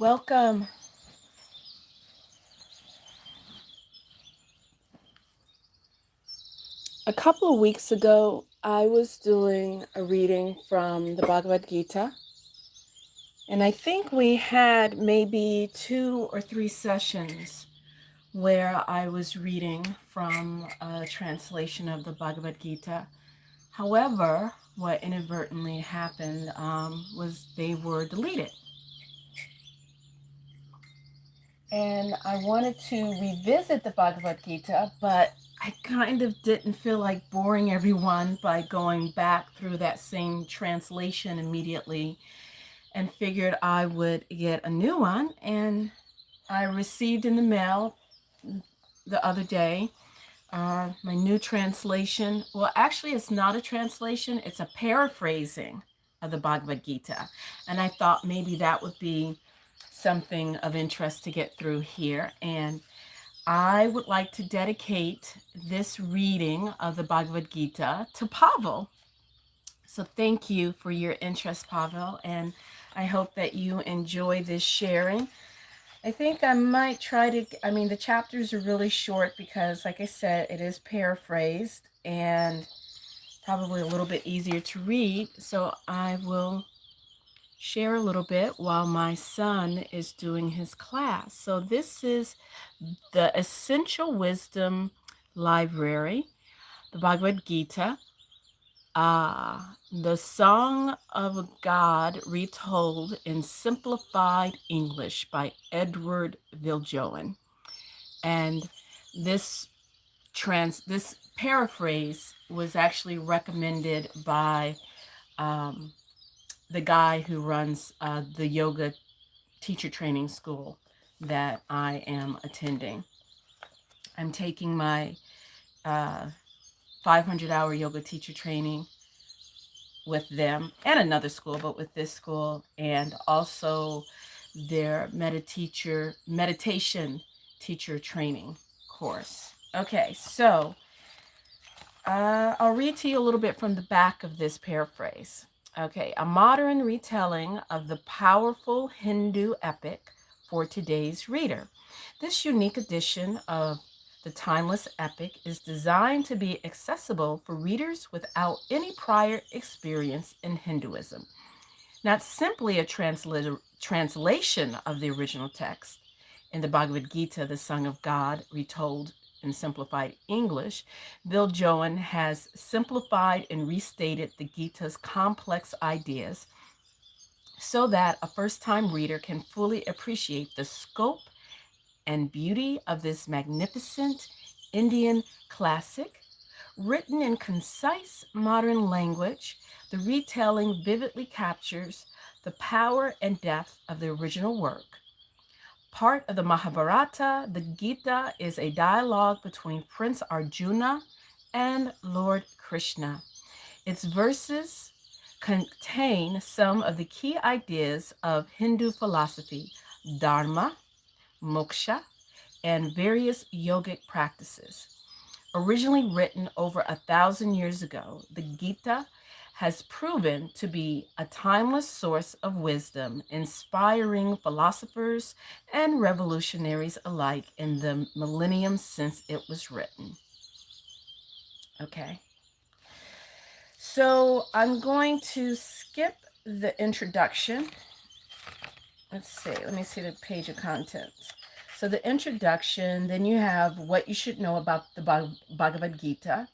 Welcome. A couple of weeks ago, I was doing a reading from the Bhagavad Gita, and I think we had maybe 2 or 3 sessions where I was reading from a translation of the Bhagavad Gita. However, what inadvertently happened was they were deleted. And I wanted to revisit the Bhagavad Gita, but I kind of didn't feel like boring everyone by going back through that same translation immediately, and figured I would get a new one. And I received in the mail the other day my new translation. Well, actually, it's not a translation, it's a paraphrasing of the Bhagavad Gita. And I thought maybe that would be something of interest to get through here. And I would like to dedicate this reading of the Bhagavad Gita to Pavel. So thank you for your interest, Pavel, and I hope that you enjoy this sharing. I think I might try to, the chapters are really short because, like I said, it is paraphrased and probably a little bit easier to read. So I will share a little bit while my son is doing his class. So this is the Essential Wisdom Library, the Bhagavad Gita, the Song of God Retold in Simplified English by Edward Viljoen. And this paraphrase was actually recommended by the guy who runs the yoga teacher training school that I am attending. I'm taking my 500-hour yoga teacher training with them and another school, but with this school, and also their meditation teacher training course. Okay, so I'll read to you a little bit from the back of this paraphrase. Okay, a modern retelling of the powerful Hindu epic for today's reader. This unique edition of the timeless epic is designed to be accessible for readers without any prior experience in Hinduism. Not simply a translation of the original text. In the Bhagavad Gita, the Song of God, retold in simplified English, Viljoen has simplified and restated the Gita's complex ideas so that a first-time reader can fully appreciate the scope and beauty of this magnificent Indian classic. Written in concise modern language, the retelling vividly captures the power and depth of the original work. Part of the Mahabharata, the Gita is a dialogue between Prince Arjuna and Lord Krishna. Its verses contain some of the key ideas of Hindu philosophy, dharma, moksha, and various yogic practices. Originally written over 1,000 years ago, the Gita has proven to be a timeless source of wisdom, inspiring philosophers and revolutionaries alike in the millennium since it was written. Okay. So I'm going to skip the introduction. Let me see the page of contents. So the introduction, then you have what you should know about the Bhagavad Gita.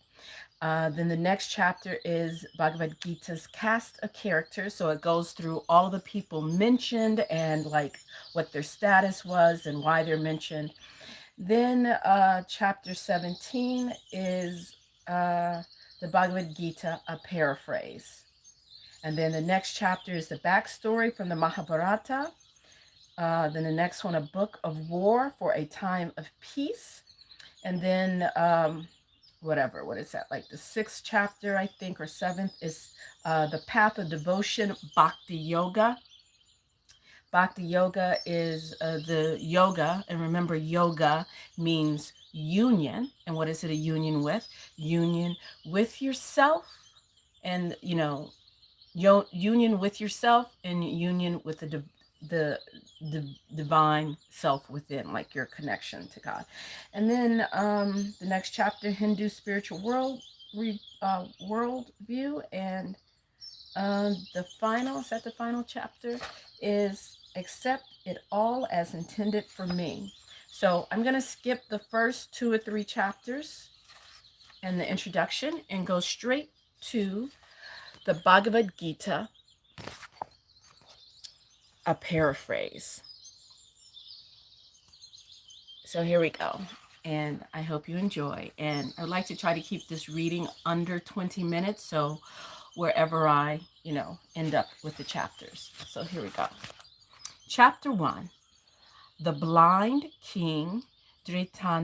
Then the next chapter is Bhagavad Gita's cast of characters. So it goes through all the people mentioned and like what their status was and why they're mentioned. Then chapter 17 is the Bhagavad Gita, a paraphrase. And then the next chapter is the backstory from the Mahabharata. Then the next one, a book of war for a time of peace. And then what is that? Like the 6th chapter, I think, or 7th is the path of devotion, Bhakti Yoga. Bhakti Yoga is the yoga. And remember, yoga means union. And what is it a union with? Union with yourself and, union with yourself and union with the the divine self within, like your connection to God. And then the next chapter, Hindu spiritual world view, and the final, is that the final chapter, is accept it all as intended for me. So I'm going to skip the first 2 or 3 chapters and the introduction and go straight to the Bhagavad Gita, a paraphrase. So here we go. And I hope you enjoy. And I'd like to try to keep this reading under 20 minutes. So wherever I, end up with the chapters. So here we go. Chapter 1. The blind king Dhritarashtra.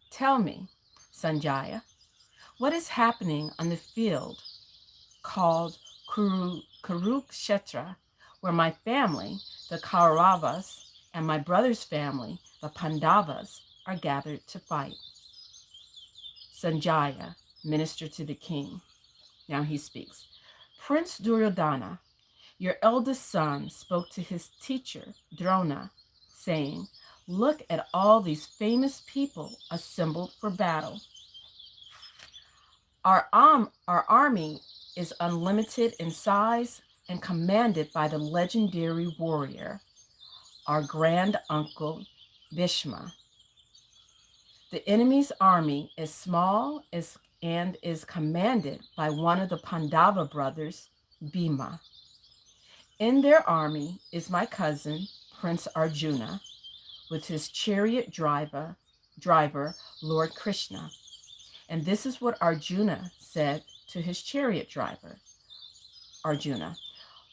Tell me, Sanjaya, what is happening on the field called Kurukshetra, where my family, the Kauravas, and my brother's family, the Pandavas, are gathered to fight. Sanjaya, minister to the king. Now he speaks. Prince Duryodhana, your eldest son, spoke to his teacher, Drona, saying, look at all these famous people assembled for battle. Our army is unlimited in size and commanded by the legendary warrior, our grand uncle Bhishma. The enemy's army is small and is commanded by one of the Pandava brothers, Bhima. In their army is my cousin, Prince Arjuna, with his chariot driver, Lord Krishna. And this is what Arjuna said to his chariot driver. Arjuna,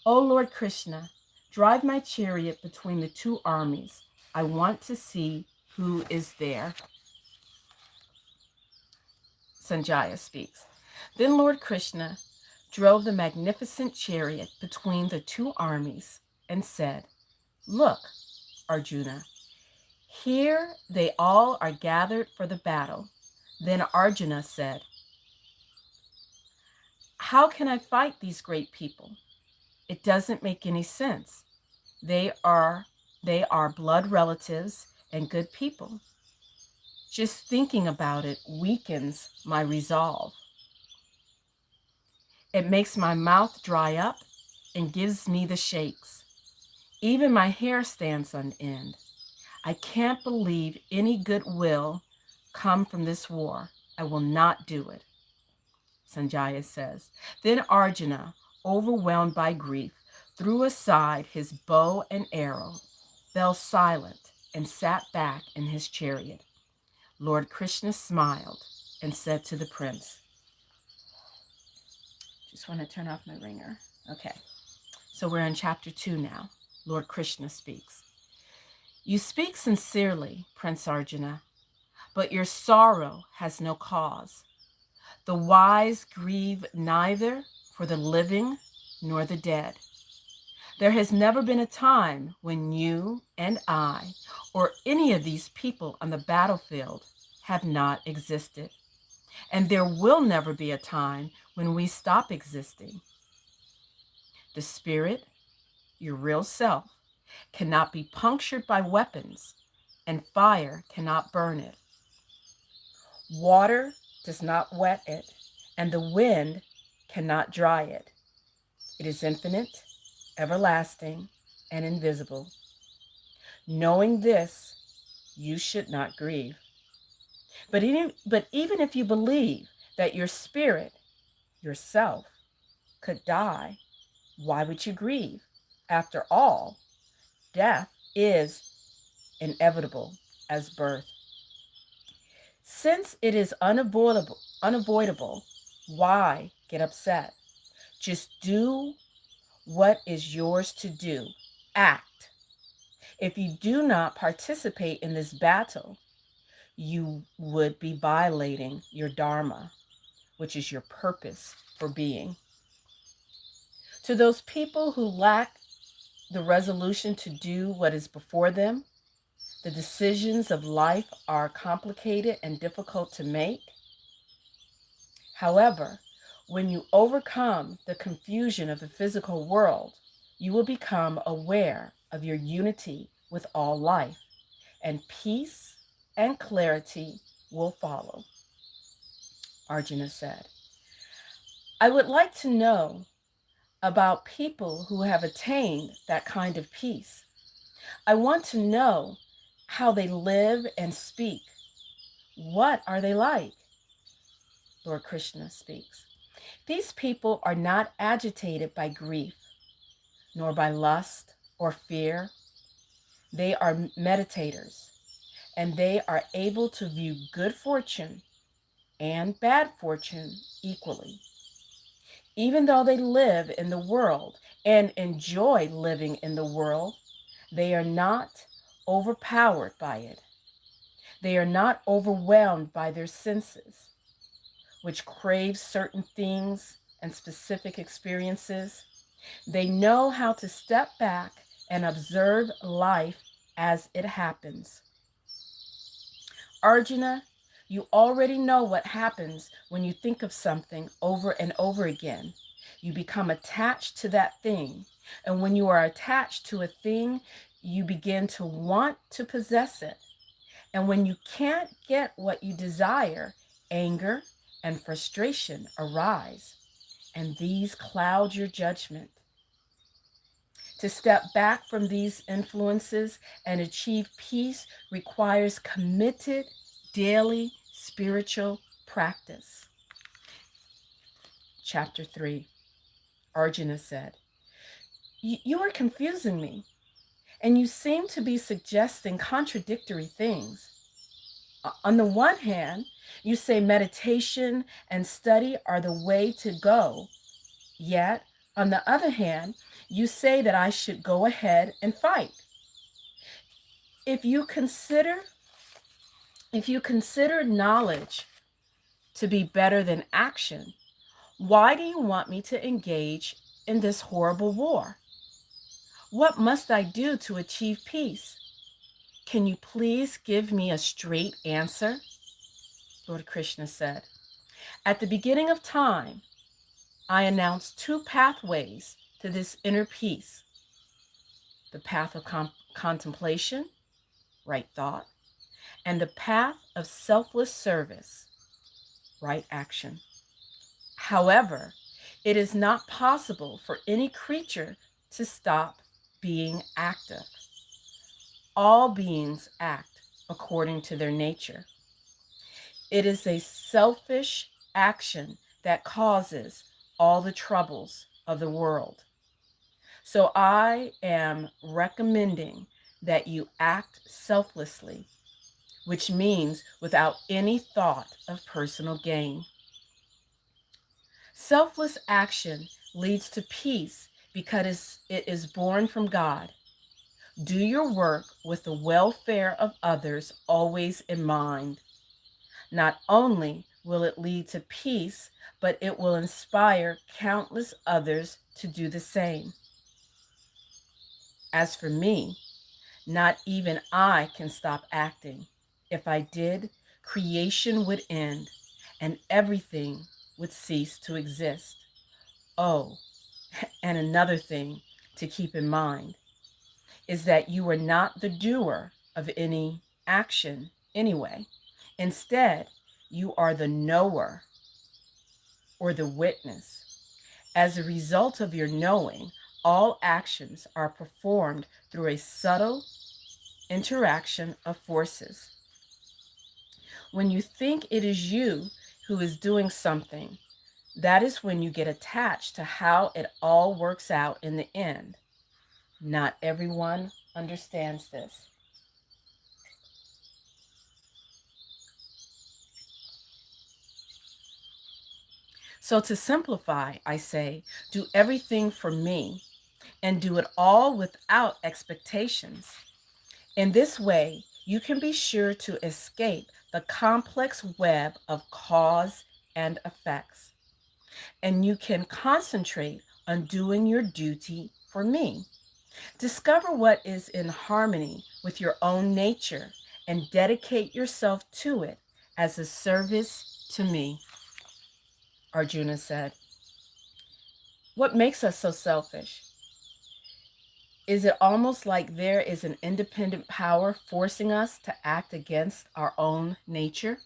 O Lord Krishna, drive my chariot between the 2 armies. I want to see who is there. Sanjaya speaks. Then Lord Krishna drove the magnificent chariot between the 2 armies and said, look, Arjuna, here they all are gathered for the battle. Then Arjuna said, how can I fight these great people? It doesn't make any sense. They are blood relatives and good people. Just thinking about it weakens my resolve. It makes my mouth dry up and gives me the shakes. Even my hair stands on end. I can't believe any good will come from this war. I will not do it. Sanjaya says. Then Arjuna, overwhelmed by grief, threw aside his bow and arrow, fell silent, and sat back in his chariot. Lord Krishna smiled and said to the prince, just want to turn off my ringer. Okay, so we're in chapter 2 now. Lord Krishna speaks. You speak sincerely, Prince Arjuna, but your sorrow has no cause. The wise grieve neither for the living nor the dead. There has never been a time when you and I, or any of these people on the battlefield, have not existed. And there will never be a time when we stop existing. The spirit, your real self, cannot be punctured by weapons, and fire cannot burn it. Water does not wet it, and the wind cannot dry it. It is infinite, everlasting, and invisible. Knowing this, you should not grieve. But even if you believe that your spirit, yourself, could die, why would you grieve? After all, death is inevitable as birth. Since it is unavoidable, why get upset? Just do what is yours to do. Act. If you do not participate in this battle, you would be violating your dharma, which is your purpose for being. To those people who lack the resolution to do what is before them, the decisions of life are complicated and difficult to make. However, When you overcome the confusion of the physical world, you will become aware of your unity with all life, and peace and clarity will follow. Arjuna said, I would like to know about people who have attained that kind of peace. I want to know how they live and speak. What are they like? Lord Krishna speaks. These people are not agitated by grief, nor by lust or fear. They are meditators, and they are able to view good fortune and bad fortune equally. Even though they live in the world and enjoy living in the world, they are not overpowered by it. They are not overwhelmed by their senses, which crave certain things and specific experiences. They know how to step back and observe life as it happens. Arjuna, you already know what happens when you think of something over and over again. You become attached to that thing. And when you are attached to a thing, you begin to want to possess it. And when you can't get what you desire, anger and frustration arise, and these cloud your judgment. To step back from these influences and achieve peace requires committed daily spiritual practice. Chapter 3, Arjuna said, You are confusing me, and you seem to be suggesting contradictory things. On the one hand, you say meditation and study are the way to go. Yet, on the other hand, you say that I should go ahead and fight. If you consider knowledge to be better than action, why do you want me to engage in this horrible war? What must I do to achieve peace? Can you please give me a straight answer? Lord Krishna said, at the beginning of time, I announced two pathways to this inner peace. The path of contemplation, right thought, and the path of selfless service, right action. However, it is not possible for any creature to stop being active. All beings act according to their nature. It is a selfish action that causes all the troubles of the world. So I am recommending that you act selflessly, which means without any thought of personal gain. Selfless action leads to peace because it is born from God. Do your work with the welfare of others always in mind. Not only will it lead to peace, but it will inspire countless others to do the same. As for me, not even I can stop acting. If I did, creation would end and everything would cease to exist. Oh, and another thing to keep in mind is that you are not the doer of any action anyway. Instead, you are the knower or the witness. As a result of your knowing, all actions are performed through a subtle interaction of forces. When you think it is you who is doing something, that is when you get attached to how it all works out in the end. Not everyone understands this. So to simplify, I say, do everything for me and do it all without expectations. In this way, you can be sure to escape the complex web of cause and effects, and you can concentrate on doing your duty for me. Discover what is in harmony with your own nature and dedicate yourself to it as a service to me. Arjuna said. What makes us so selfish? Is it almost like there is an independent power forcing us to act against our own nature?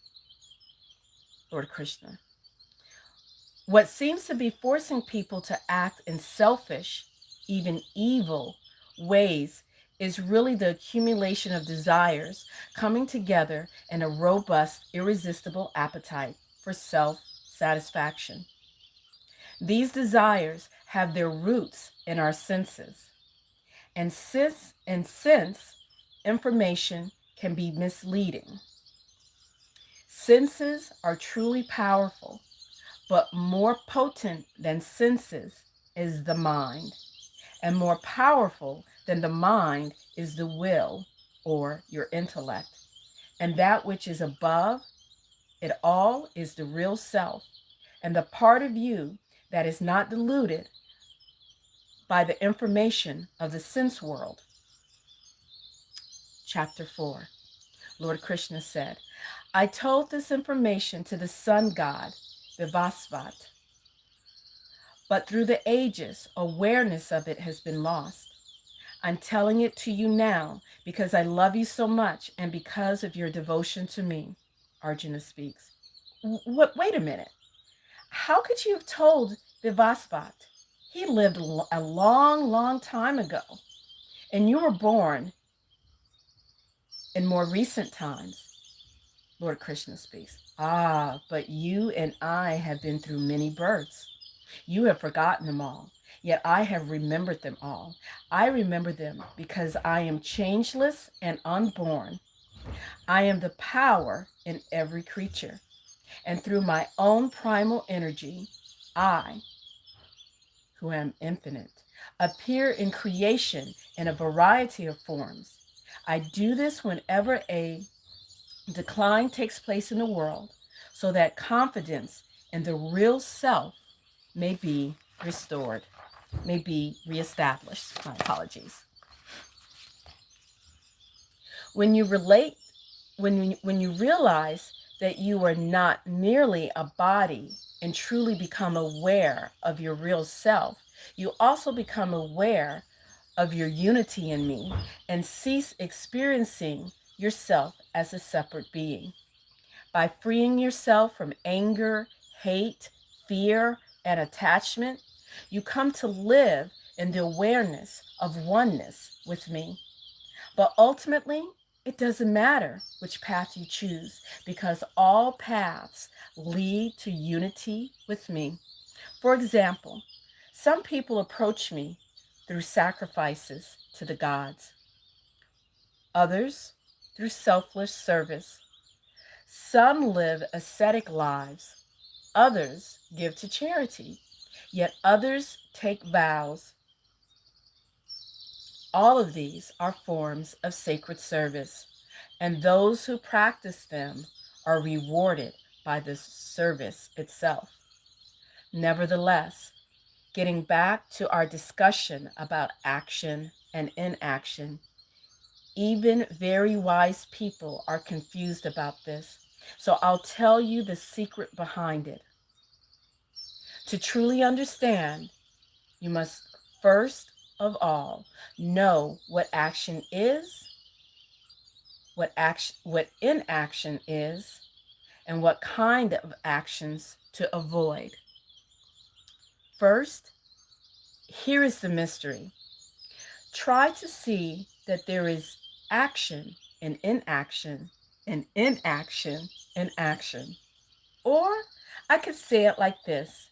Lord Krishna. What seems to be forcing people to act in selfish, even evil ways is really the accumulation of desires coming together in a robust, irresistible appetite for self-satisfaction. These desires have their roots in our senses. And since information can be misleading, senses are truly powerful, but more potent than senses is the mind, and more powerful than the mind is the will or your intellect. And that which is above it all is the real self, and the part of you that is not diluted by the information of the sense world. Chapter 4. Lord Krishna said, I told this information to the sun god, Vivasvat, but through the ages, awareness of it has been lost. I'm telling it to you now because I love you so much and because of your devotion to me. Arjuna speaks. Wait a minute. How could you have told Vivasvat? He lived a long, long time ago, and you were born in more recent times. Lord Krishna speaks. Ah, but you and I have been through many births. You have forgotten them all, yet I have remembered them all. I remember them because I am changeless and unborn. I am the power in every creature, and through my own primal energy, I, who am infinite, appear in creation in a variety of forms. I do this whenever a decline takes place in the world so that confidence in the real self may be restored, may be reestablished. My apologies. When you realize that you are not merely a body and truly become aware of your real self, you also become aware of your unity in me and cease experiencing yourself as a separate being. By freeing yourself from anger, hate, fear, and attachment, you come to live in the awareness of oneness with me. But ultimately, it doesn't matter which path you choose because all paths lead to unity with me. For example, some people approach me through sacrifices to the gods, others through selfless service. Some live ascetic lives, others give to charity, yet others take vows. All of these are forms of sacred service, and those who practice them are rewarded by the service itself. Nevertheless, getting back to our discussion about action and inaction, even very wise people are confused about this. So I'll tell you the secret behind it. To truly understand, you must first of all know what action is, what inaction is, and what kind of actions to avoid. First, here is the mystery. Try to see that there is action and inaction and inaction and action. Or I could say it like this.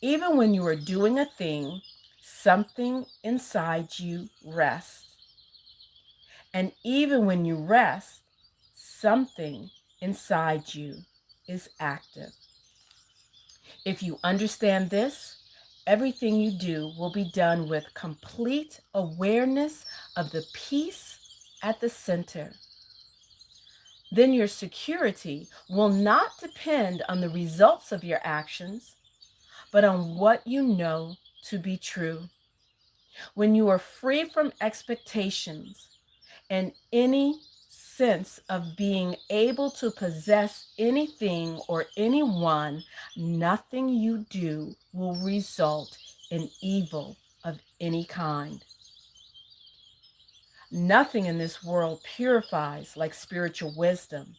Even when you are doing a thing, something inside you rests. And even when you rest, something inside you is active. If you understand this, everything you do will be done with complete awareness of the peace at the center. Then your security will not depend on the results of your actions, but on what you know to be true. When you are free from expectations and any sense of being able to possess anything or anyone, nothing you do will result in evil of any kind. Nothing in this world purifies like spiritual wisdom.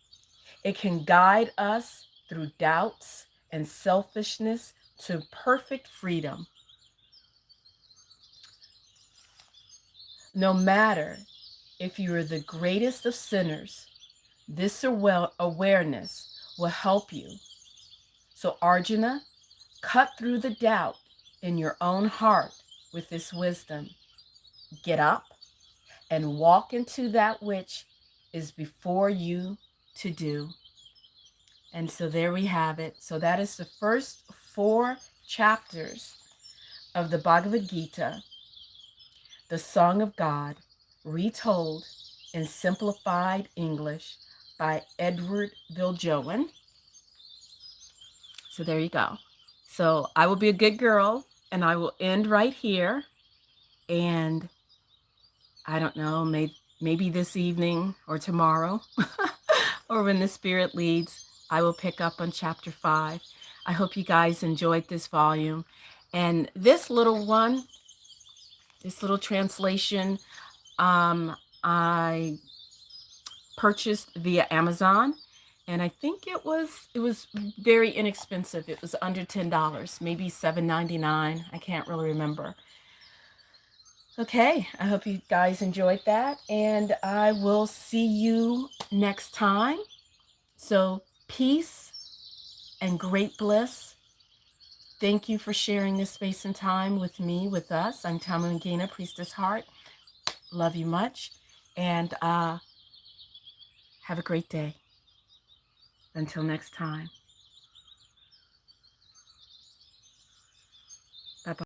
It can guide us through doubts and selfishness to perfect freedom. No matter if you are the greatest of sinners, this awareness will help you. So, Arjuna, cut through the doubt in your own heart with this wisdom. Get up and walk into that which is before you to do. And so there we have it. So that is the first 4 chapters of the Bhagavad Gita, the Song of God, retold in simplified English by Edward Viljoen. So there you go. So I will be a good girl and I will end right here. And I don't know, maybe this evening or tomorrow or when the Spirit leads, I will pick up on chapter 5. I hope you guys enjoyed this volume. And this little one, this little translation, I purchased via Amazon. And I think it was very inexpensive. It was under $10, maybe $7.99. I can't really remember. Okay, I hope you guys enjoyed that, and I will see you next time. So peace and great bliss. Thank you for sharing this space and time with me, with us. I'm Tamarangina, Priestess Heart. Love you much, and have a great day. Until next time.